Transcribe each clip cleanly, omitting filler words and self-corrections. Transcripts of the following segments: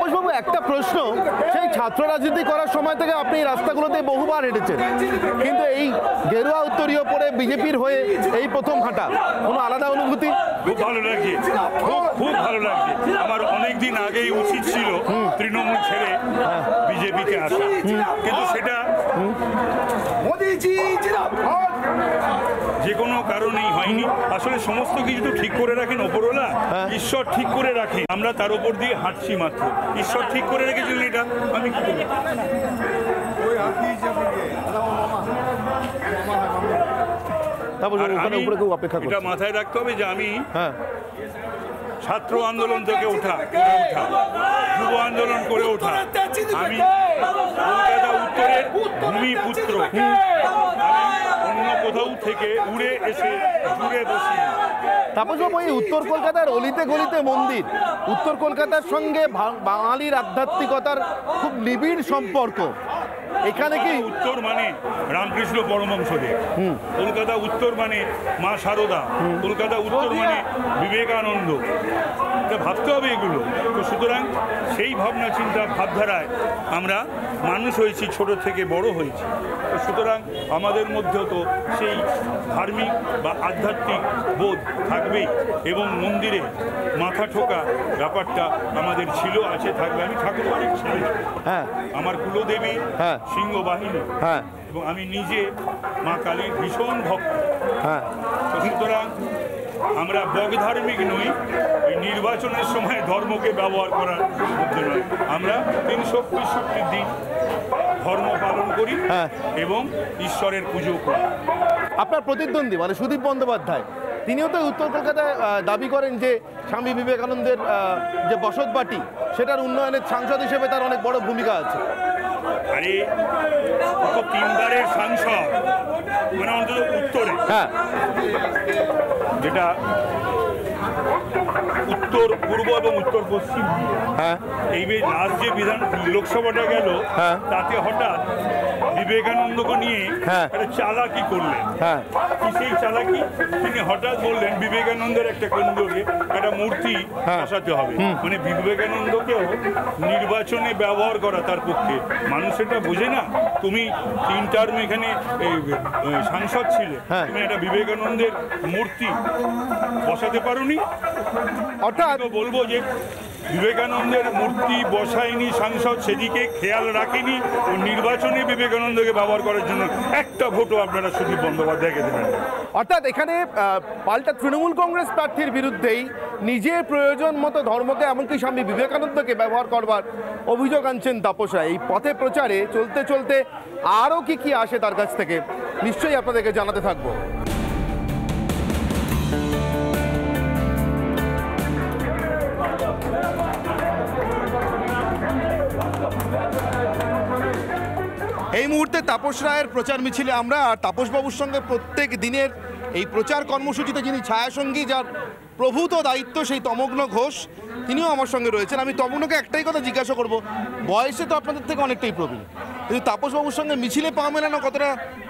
তাপসবাবু, একটা প্রশ্ন, সেই ছাত্র রাজনীতি করার সময় থেকে আপনি এই রাস্তাগুলোতে বহুবার হেঁটেছেন, কিন্তু এই গেরুয়া উত্তরীয় পরে বিজেপির হয়ে এই প্রথম হাঁটা, কোনো আলাদা অনুভূতি? খুব ভালো লাগছে, খুব ভালো লাগছে। আমার অনেক দিন আগেই উচিত ছিল তৃণমূল ছেড়ে বিজেপিতে আসা, কিন্তু সেটা যে কোনো কারণেই হয়নি। আসলে সমস্ত কিছু তো ঠিক করে রাখেন ওপরওয়ালা, ঈশ্বর ঠিক করে রাখেন, আমরা তার উপর দিয়ে হাঁটছি মাত্র। ঈশ্বর ঠিক করে রেখেছিলেন, এটা আমি কি করি? এটা মাথায় রাখতে হবে যে আমি ছাত্র আন্দোলন থেকে ওঠা, যুব আন্দোলন করে ওঠা, আমি কলকাতা উত্তরের ভূমিপুত্র, অন্য কোথাও থেকে উড়ে এসে জুড়ে বসি। তাপসবাবু, এই উত্তর কলকাতার অলিতে গলিতে মন্দির, উত্তর কলকাতার সঙ্গে বাঙালির আধ্যাত্মিকতার খুব নিবিড় সম্পর্ক। এখানে কি উত্তর মানে রামকৃষ্ণ পরমহংসদেব, কলকাতা উত্তর মানে মা শারদা, কলকাতা উত্তর মানে বিবেকানন্দ, ভাবতে হবে এগুলো। তো সুতরাং সেই ভাবনা চিন্তা ভাবধারায় আমরা মানুষ হয়েছি, ছোট থেকে বড় হয়েছি। তো সুতরাং আমাদের মধ্যেও তো সেই ধার্মিক বা আধ্যাত্মিক বোধ থাকবেই, এবং মন্দিরে মাথা ঠোকা ব্যাপারটা আমাদের ছিল, আছে, থাকবে। আমি ঠাকুরবাড়ির ছেলে, আমার কুলদেবী সিংহ বাহিনী, এবং আমি নিজে মা কালীর ভীষণ ভক্ত। তো সুতরাং আমরা বগধার্মিক নই, এই নির্বাচনের সময় ধর্মকে ব্যবহার করার মধ্যে নয়। আমরা 365 দিন ধর্ম পালন করি এবং ঈশ্বরের পুজো করি। আপনার প্রতিদ্বন্দ্বী মানে সুদীপ বন্দ্যোপাধ্যায়, তিনিও তো উত্তর কলকাতায় দাবি করেন যে স্বামী বিবেকানন্দের যে বসতবাটি, সেটার উন্নয়নের সাংসদ হিসেবে তার অনেক বড় ভূমিকা আছে। আরে তো 3 বারের সাংসদ, মানে অন্তত উত্তরে, যেটা উত্তর পূর্ব এবং উত্তর পশ্চিম, এই লাস্ট যে লোকসভাটা গেল, তাতে হঠাৎ বিবেকানন্দকে নিয়ে একটা চালাকি করলেন। কি সেই চালাকি? তিনি হঠাৎ বললেন বিবেকানন্দের একটা কেন্দ্রকে একটা মূর্তি বসাতে হবে, মানে বিবেকানন্দকেও নির্বাচনে ব্যবহার করা তার পক্ষে। মানুষ এটা বোঝে না। তুমি 3 টার্ম এখানে সাংসদ ছিলে, তুমি একটা বিবেকানন্দের মূর্তি বসাতে পারোনি। অর্থাৎ বলবো যে বিবেকানন্দের মূর্তি বসায়নি সাংসদ, সেদিকে খেয়াল রাখেনি, ও নির্বাচনে বিবেকানন্দকে ব্যবহার করার জন্য একটা ভোটও আপনারা সুদীপ বন্দ্যোপাধ্যায়কে দেবেন। অর্থাৎ এখানে পাল্টা তৃণমূল কংগ্রেস প্রার্থীর বিরুদ্ধেই নিজের প্রয়োজন মতো ধর্মকে, এমনকি স্বামী বিবেকানন্দকে ব্যবহার করবার অভিযোগ আনছেন তাপসরা। এই পথে প্রচারে চলতে চলতে আরও কি আসে তার কাছ থেকে, নিশ্চয়ই আপনাদেরকে জানাতে থাকবো। এই মুহূর্তে তাপস রায়ের প্রচার মিছিলে আমরা, আর তাপসবাবুর সঙ্গে প্রত্যেক দিনের এই প্রচার কর্মসূচিতে যিনি ছায়াসঙ্গী, যার প্রভূত দায়িত্ব সেই তমগ্ন ঘোষ, তিনিও আমার সঙ্গে রয়েছেন। আমি তমগ্নকে একটাই কথা জিজ্ঞাসা করব, বয়সে তো আপনাদের থেকে অনেকটাই প্রবীণ, কিন্তু তাপসবাবুর সঙ্গে মিছিলে পা মেলানো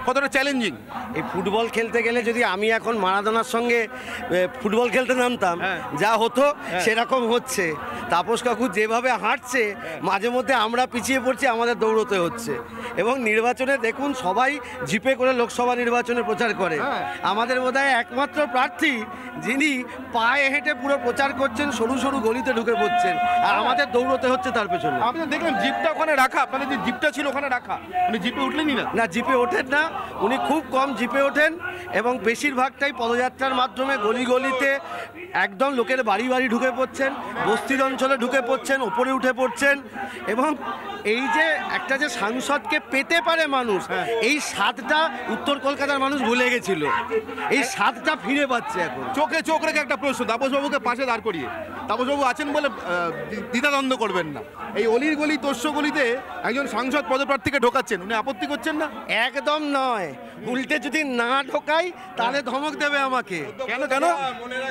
কতটা চ্যালেঞ্জিং? এই ফুটবল খেলতে গেলে যদি আমি এখন মারাদোনার সঙ্গে ফুটবল খেলতে নামতাম, যা হতো সেরকম হচ্ছে। তাপস কাকু যেভাবে হাঁটছে, মাঝে মধ্যে আমরা পিছিয়ে পড়ছি, আমাদের দৌড়তে হচ্ছে। এবং নির্বাচনে দেখুন, সবাই জিপে করে লোকসভা নির্বাচনে প্রচার করে। আমাদের বোধহয় একমাত্র প্রার্থী যিনি পায়ে হেঁটে পুরো প্রচার করছেন, সরু সরু গলিতে ঢুকে পড়ছেন, আর আমাদের দৌড়তে হচ্ছে তার পেছনে। আপনি দেখলেন জিপটা ওখানে রাখা, আপনাদের যে জিপটা ছিল ওখানে রাখা, উনি জিপে উঠলেনই না? না, জিপে ওঠেন না, উনি খুব কম জিপে ওঠেন, এবং বেশিরভাগটাই পদযাত্রার মাধ্যমে গলি গলিতে একদম লোকের বাড়ি বাড়ি ঢুকে পড়ছেন, বস্তির অঞ্চলে ঢুকে পড়ছেন, ওপরে উঠে পড়ছেন। এবং এই যে একটা যে সাংসদকে পেতে পারে মানুষ, এই স্বাদটা উত্তর কলকাতার মানুষ ভুলে গেছিল, এই স্বাদটা ফিরে পাচ্ছে এখন। চোখে চোখ রেখে একটা প্রশ্ন, তাপসবাবুকে পাশে দাঁড় করিয়ে, তাপসবাবু আছেন বলে দ্বিধাদ্বন্দ্ব করবেন না, এই অলির গলি তোষ্য গলিতে একজন সাংসদ পদপ্রার্থীকে ঢোকাচ্ছেন, উনি আপত্তি করছেন না? একদম নয়, উল্টে যদি না ঢোকাই তাহলে ধমক দেবে আমাকে। কেন কেন?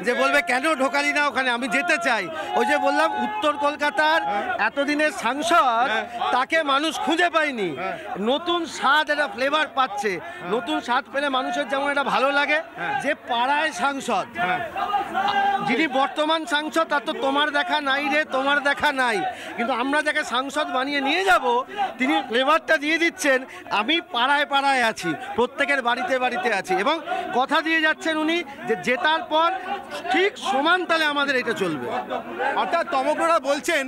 যে বলবে কেন ঢোকালি না ওখানে, আমি যেতে চাই। ওই যে বললাম উত্তর কলকাতার এতদিনের সাংসদ, তাকে মানুষ খুঁজে পায়নি। নতুন স্বাদ, একটা ফ্লেভার পাচ্ছে। নতুন স্বাদ পেলে মানুষের যেমন এটা ভালো লাগে যে পাড়ায় সাংসদ, যিনি বর্তমান সাংসদ তার তো তোমার দেখা নাই রে, তোমার দেখা নাই, কিন্তু আমরা যাকে সাংসদ বানিয়ে নিয়ে যাব তিনি ফ্লেভারটা দিয়ে দিচ্ছেন আমি পাড়ায় পাড়ায় আছি, প্রত্যেকের বাড়িতে বাড়িতে আছি, এবং কথা দিয়ে যাচ্ছেন উনি যে জেতার পর ঠিক সমান তালে আমাদের এটা চলবে। অর্থাৎ তমগ্নরা বলছেন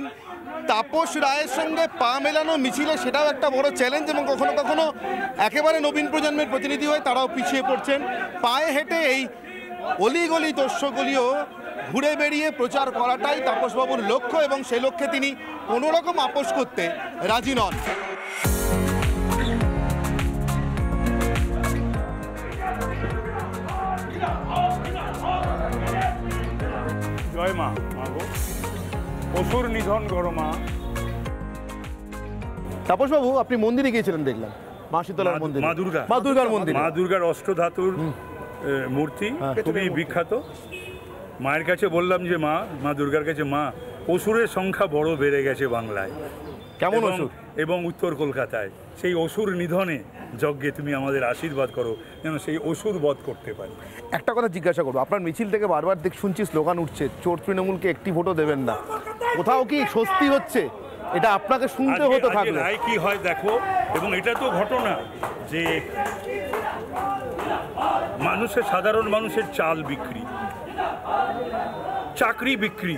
তাপস রায়ের সঙ্গে পা মেলানো মিছিলে সেটাও একটা বড় চ্যালেঞ্জ, এবং কখনো কখনো একেবারে নবীন প্রজন্মের প্রতিনিধি হয়ে তারাও পিছিয়ে পড়ছেন। পায়ে হেঁটে এই অলিগলি দস্যুগলিও ঘুরে বেরিয়ে প্রচার করাটাই তাপসবাবুর লক্ষ্য, এবং সেই লক্ষ্যে তিনি কোনো রকম আপোষ করতে রাজি নন। জয় মা, মা গো অসুর নিধন করো মা। তাপসবাবু, আপনি মন্দিরে গিয়েছিলেন দেখলাম, মা শীতলার মন্দির, মা দুর্গা, মা দুর্গার মন্দির, মা দুর্গার অষ্টধাতুর মূর্তি খুবই বিখ্যাত। মায়ের কাছে বললাম যে মা দুর্গার কাছে, মা অসুরের সংখ্যা বড় বেড়ে গেছে বাংলায়। কেমন অসুর? এবং উত্তর কলকাতায় সেই অসুর নিধনে যজ্ঞে তুমি আমাদের আশীর্বাদ করো যেন সেই অসুর বধ করতে পারি। একটা কথা জিজ্ঞাসা করবো, আপনার মিছিল থেকে বারবার শুনছি স্লোগান উঠছে চোর তৃণমূলকে একটি ভোটও দেবেন না, কোথাও কি স্বস্তি হচ্ছে? এটা আপনাকে শুনতে হতো থাকলে রায় কি হয় দেখো। এবং এটা তো ঘটনা যে সাধারণ মানুষের চাল বিক্রি, চাকরি বিক্রি,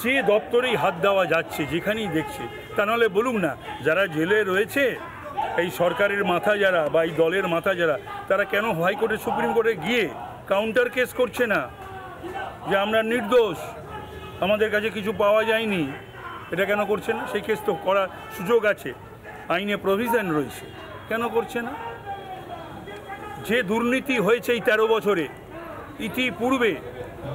যে দপ্তরেই হাত দেওয়া যাচ্ছে যেখানেই দেখছে, তা নাহলে বলুন না যারা জেলে রয়েছে এই সরকারের মাথা যারা বা এই দলের মাথা যারা, তারা কেন হাইকোর্টে সুপ্রিম কোর্টে গিয়ে কাউন্টার কেস করছে না যে আমরা নির্দোষ, আমাদের কাছে কিছু পাওয়া যায়নি? এটা কেন করছে না? সেই কেস তো করার সুযোগ আছে, আইনে প্রভিশন রয়েছে, কেন করছে না? যে দুর্নীতি হয়েছে এই 13 বছরে, ইতিপূর্বে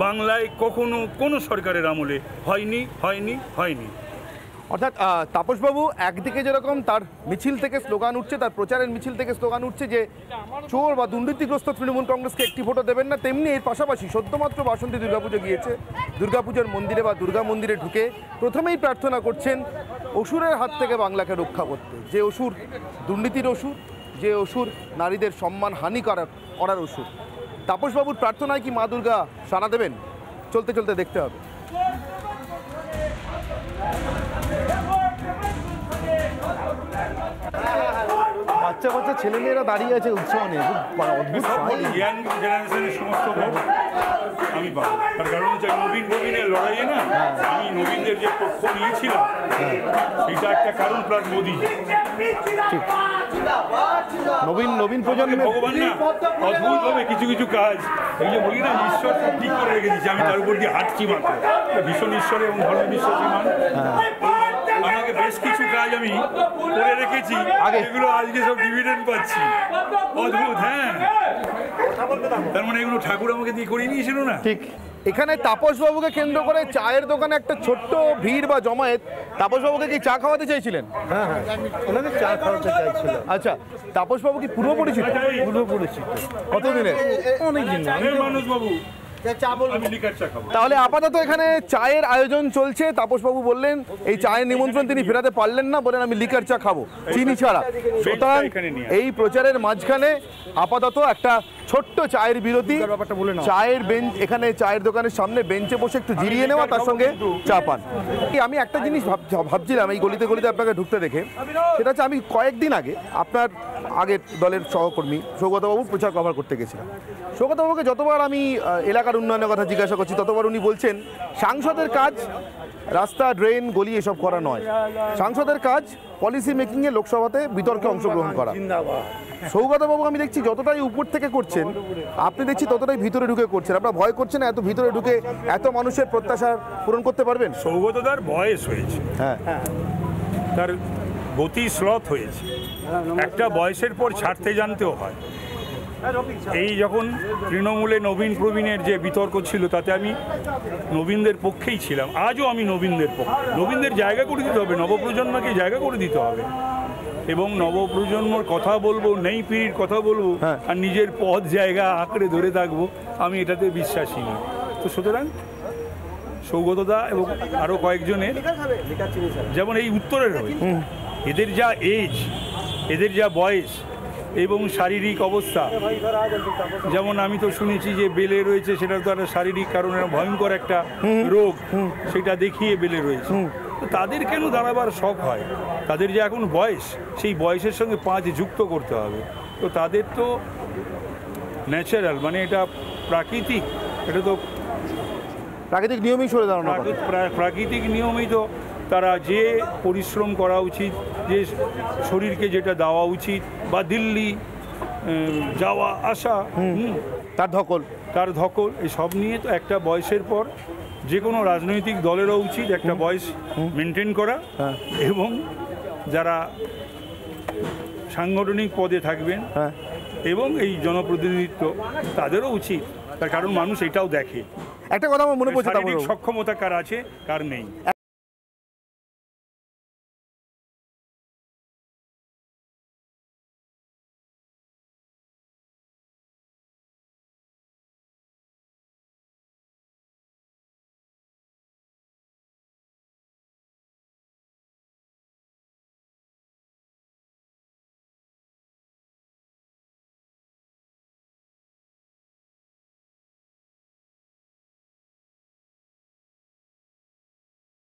বাংলায় কখনো কোনো সরকারের আমলে হয়নি হয়নি হয়নি। অর্থাৎ তাপসবাবু একদিকে যেরকম তার মিছিল থেকে স্লোগান উঠছে, তার প্রচারের মিছিল থেকে স্লোগান উঠছে যে চোর বা দুর্নীতিগ্রস্ত তৃণমূল কংগ্রেসকে একটি ভোটও দেবেন না, তেমনি এর পাশাপাশি সদ্যমাত্র বাসন্তী দুর্গাপুজো গিয়েছে, দুর্গাপুজোর মন্দিরে বা দুর্গা মন্দিরে ঢুকে প্রথমেই প্রার্থনা করছেন অসুরের হাত থেকে বাংলাকে রক্ষা করতে, যে অসুর দুর্নীতির অসুর, যে অসুর নারীদের সম্মান হানি করার অসুর। তাপসবাবুর প্রার্থনায় কি মা দুর্গা সাড়া দেবেন? চলতে চলতে দেখতে হবে। বাচ্চা বাচ্চা ছেলেমেয়েরা দাঁড়িয়ে আছে উৎসব নিয়ে, অদ্ভুত ইয়াং জেনারেশনের সমস্ত ভোট আমি পাবো, তার কারণ হচ্ছে নবীনের লড়াইয়ে না আমি নবীনদের যে পক্ষ নিয়েছিলাম সেটা একটা কারণ, প্লাস মোদি। নবীন প্রজন্মের ভগবান না অদ্ভুতভাবে কিছু কিছু কাজ, এই যে বলি না ঈশ্বর সব ঠিক করে রেখে দিচ্ছে, আমি তার উপর দিয়ে হাঁটছি মাত্র, ভীষণ ঈশ্বরে এবং ধর্ম বিশ্বাসী মানুষ। আমাকে বেশ কিছু কাজ আমি করে রেখেছি, এগুলো আজকে সব ডিভিডেন্ড পাচ্ছি, অদ্ভুত। হ্যাঁ, তার মানে এগুলো ঠাকুর আমাকে দিয়ে করিয়ে নিয়েছিল না। ঠিক এখানে তাপসবাবুকে কেন্দ্র করে চায়ের দোকানে একটা ছোট্ট ভিড় বা জমায়েত। তাপসবাবুকে কি চা খাওয়াতে চাইছিলেন? হ্যাঁ, ওনাকে চা খাওয়াতে চাইছিল। আচ্ছা, তাপসবাবু কি পূর্ব পরিচিত? পূর্ব পরিচিত। কতদিনের? অনেকদিন। মানুষ বাবু, আমি লিকার চা খাবো। তাহলে আপাতত এখানে চায়ের আয়োজন চলছে। তাপসবাবু বললেন এই চায়ের নিমন্ত্রণ তিনি ফেরাতে পারলেন না, বলেন আমি লিকার চা খাবো চিনি ছাড়া। সুতরাং এই প্রচারের মাঝখানে আপাতত একটা ছোট্ট চায়ের বিরতি, চায়ের বেঞ্চ, এখানে চায়ের দোকানের সামনে বেঞ্চে বসে একটু জিরিয়ে নেওয়া, তার সঙ্গে চা পান। আমি একটা জিনিস ভাবছিলাম এই গলিতে গলিতে আপনাকে ঢুকতে দেখে, সেটা হচ্ছে আমি কয়েকদিন আগে আপনার আগের দলের সহকর্মী সৌগতবাবু প্রচার কভার করতে গেছিলাম। সৌগতবাবুকে যতবার আমি এলাকার উন্নয়নের কথা জিজ্ঞাসা করছি ততবার উনি বলছেন সাংসদের কাজ রাস্তা, ড্রেন, গলি এসব করা নয়, সাংসদের কাজ পলিসি মেকিংয়ে লোকসভাতে বিতর্কে অংশগ্রহণ করা। সৌগতবাবু আমি দেখছি যতটাই উপর থেকে করছেন, আপনি দেখছি ততটাই ভিতরে ঢুকে করছেন। আপনার ভয় করছে না এত ভিতরে ঢুকে এত মানুষের প্রত্যাশা পূরণ করতে পারবেন? সৌগতদার বয়স হয়েছে, হ্যাঁ, তার গতি স্লথ হয়েছে, একটা বয়সের পর ছাড়তে জানতেও হয়। এই যখন তৃণমূলে নবীন প্রবীণের যে বিতর্ক ছিল তাতে আমি নবীনদের পক্ষেই ছিলাম, আজও আমি নবীনদের পক্ষে। নবীনদের জায়গা করে দিতে হবে, নবপ্রজন্মকে জায়গা করে দিতে হবে। এবং নবপ্রজন্মর কথা বলবো, নেই পিঁড়ির কথা বলবো, হ্যাঁ। আর নিজের পথ জায়গা আঁকড়ে ধরে থাকবো, আমি এটাতে বিশ্বাসী নই। তো সুতরাং সৌগতদা এবং আরও কয়েকজনের, যেমন এই উত্তরের হয়, এদের যা এজ, এদের যা বয়স এবং শারীরিক অবস্থা, যেমন আমি তো শুনেছি যে বেলে রয়েছে, সেটা তো একটা শারীরিক কারণে ভয়ঙ্কর একটা রোগ, সেটা দেখিয়ে বেলে রয়েছে। তো তাদের কেন দাঁড়াবার শখ হয়? তাদের যে এখন বয়স, সেই বয়সের সঙ্গে 5 যুক্ত করতে হবে। তো তাদের তো ন্যাচারাল, মানে এটা প্রাকৃতিক, এটা তো প্রাকৃতিক নিয়মেই সরে দাঁড়ানো কথা। প্রাকৃতিক নিয়মেই তো তারা যে পরিশ্রম করা উচিত, যে শরীরকে যেটা দেওয়া উচিত, বা দিল্লি যাওয়া আসা, তার ধকল, এই সব নিয়ে তো একটা বয়সের পর যে কোনো রাজনৈতিক দলেরও উচিত একটা বয়স মেনটেন করা, এবং যারা সাংগঠনিক পদে থাকবেন এবং এই জনপ্রতিনিধিত্ব, তাদেরও উচিত, তার কারণ মানুষ এটাও দেখে একটা কথা আমার মনে পড়ছে, শারীরিক সক্ষমতা কার আছে কার নেই।